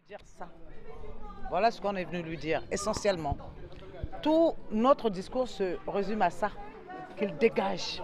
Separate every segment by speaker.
Speaker 1: Dire ça. Voilà ce qu'on est venu lui dire, essentiellement. Tout notre discours se résume à ça, qu'il dégage.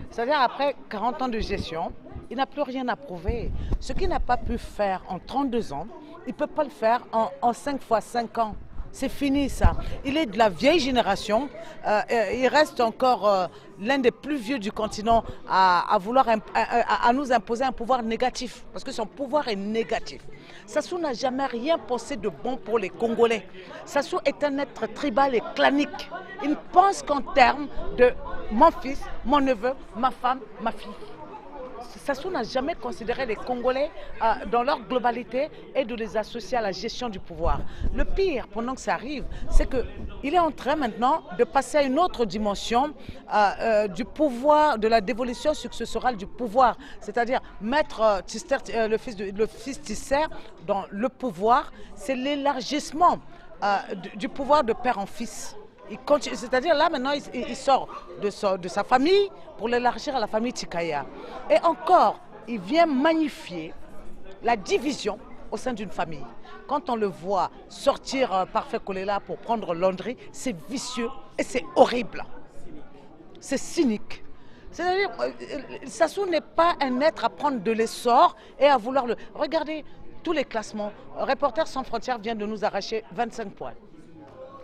Speaker 1: C'est-à-dire après 40 ans de gestion, il n'a plus rien à prouver. Ce qu'il n'a pas pu faire en 32 ans, il ne peut pas le faire en 5 fois 5 ans. C'est fini ça. Il est de la vieille génération. Il reste encore l'un des plus vieux du continent à vouloir à nous imposer un pouvoir négatif. Parce que son pouvoir est négatif. Sassou n'a jamais rien pensé de bon pour les Congolais. Sassou est un être tribal et clanique. Il ne pense qu'en termes de mon fils, mon neveu, ma femme, ma fille. Sassou n'a jamais considéré les Congolais dans leur globalité et de les associer à la gestion du pouvoir. Le pire, pendant que ça arrive, c'est qu'il est en train maintenant de passer à une autre dimension du pouvoir, de la dévolution successorale du pouvoir. C'est-à-dire mettre le fils Tisser dans le pouvoir, c'est l'élargissement du pouvoir de père en fils. C'est-à-dire là maintenant il sort de sa famille pour l'élargir à la famille Tikaya. Et encore, il vient magnifier la division au sein d'une famille. Quand on le voit sortir Parfait Kolela pour prendre Landry, c'est vicieux et c'est horrible. C'est cynique. C'est-à-dire, Sassou n'est pas un être à prendre de l'essor et à vouloir le... Regardez tous les classements. Reporters sans frontières vient de nous arracher 25 points.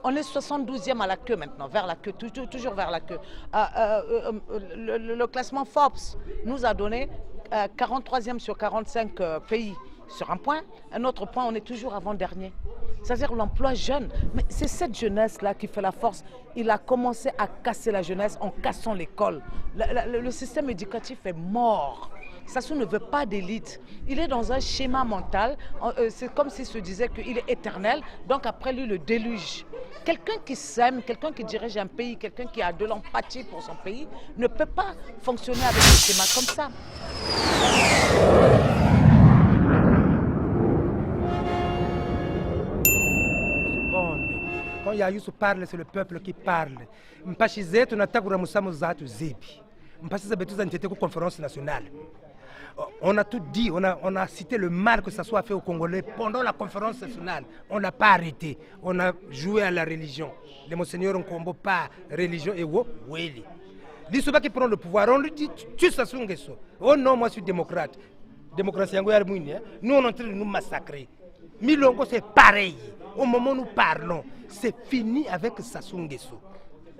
Speaker 1: On est 72e à la queue maintenant, vers la queue, toujours vers la queue. Le classement Forbes nous a donné 43e sur 45 pays sur un point. Un autre point, on est toujours avant-dernier. C'est-à-dire l'emploi jeune. Mais c'est cette jeunesse-là qui fait la force. Il a commencé à casser la jeunesse en cassant l'école. Le système éducatif est mort. Sassou ne veut pas d'élite. Il est dans un schéma mental. C'est comme s'il se disait qu'il est éternel. Donc après lui, le déluge. Quelqu'un qui s'aime, quelqu'un qui dirige un pays, quelqu'un qui a de l'empathie pour son pays, ne peut pas fonctionner avec des schémas comme ça.
Speaker 2: Quand Yayusu parle, c'est le peuple qui parle. Mpachizetu natakura musamu zatu zipi. Mpachiza betuza ntete ku conférence nationale. On a tout dit, on a cité le mal que ça soit fait aux Congolais pendant la conférence nationale. On n'a pas arrêté. On a joué à la religion. Les monseigneurs ne combattent pas religion et Weli. L'Issoba qui prend le pouvoir, on lui dit tu Sassou Nguesso. Oh non, moi je suis démocrate. Démocratie, nous on est en train de nous massacrer. Milongo c'est pareil. Au moment où nous parlons, c'est fini avec Sassou Nguesso.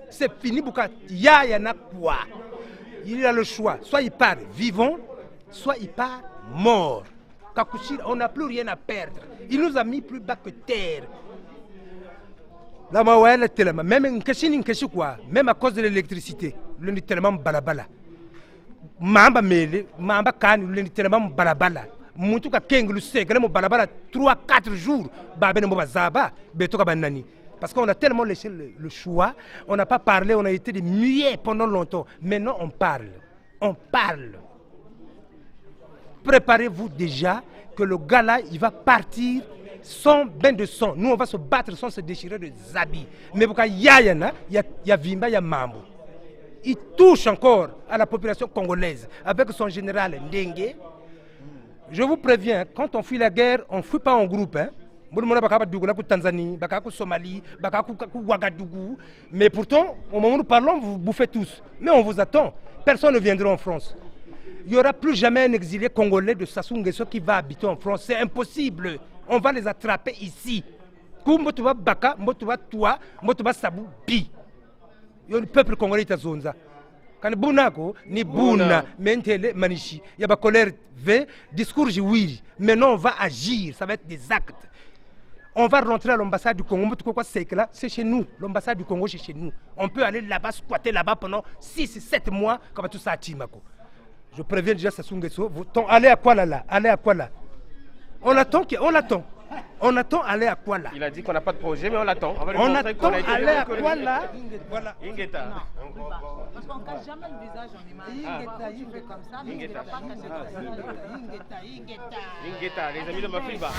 Speaker 2: C'est fini pour qu'il y en a quoi. Il a le choix. Soit il part vivant, soit il part mort. Kakushir, on n'a plus rien à perdre. Il nous a mis plus bas que terre. Même à cause de l'électricité, le tellement balabala. Mamba mele, mamba kani, le tellement balabala. Mutuka kenglu sekele mo balabala 3-4 jours. Babene mo bazaba, betoka banani. Parce qu'on a tellement laissé le choix, on n'a pas parlé, on a été des muets pendant longtemps. Maintenant on parle. On parle. Préparez-vous déjà que le gars là, il va partir sans bain de sang. Nous, on va se battre sans se déchirer de habits. Mais pour qu'il y a Vimba, il y a Mambo. Il touche encore à la population congolaise avec son général Ndengue. Je vous préviens, quand on fuit la guerre, on ne fuit pas en groupe. Tanzanie, Somalie, Ouagadougou. Mais pourtant, au moment où nous parlons, vous bouffez tous. Mais on vous attend. Personne ne viendra en France. Il n'y aura plus jamais un exilé congolais de Sassou Nguesso qui va habiter en France. C'est impossible. On va les attraper ici. Mbotuba Baka, Mbotuba Toua, Mbotuba Sabou Bi. Le peuple congolais est à Zonza. Quand Bounako, ni Bouna, Mentele, Manichi. Il y a pas colère, discours oui. Maintenant, on va agir. Ça va être des actes. On va rentrer à l'ambassade du Congo. C'est chez nous. L'ambassade du Congo, c'est chez nous. On peut aller là-bas, squatter là-bas pendant 6-7 mois. Comme tout ça à Timako. Je préviens déjà Sassou Nguesso, allez à quoi là? Allez à quoi là? On attend, on attend. On attend aller à quoi là?
Speaker 3: Il a dit qu'on n'a pas de projet, mais on l'attend.
Speaker 2: On attend aller à quoi là?
Speaker 3: Voilà. Ingeta.
Speaker 1: Parce qu'on ne cache jamais le visage en image. Ingeta, il fait comme ça, mais il ne va pas cacher le visage. Ingeta.
Speaker 3: Ingeta, les amis de Mafilba.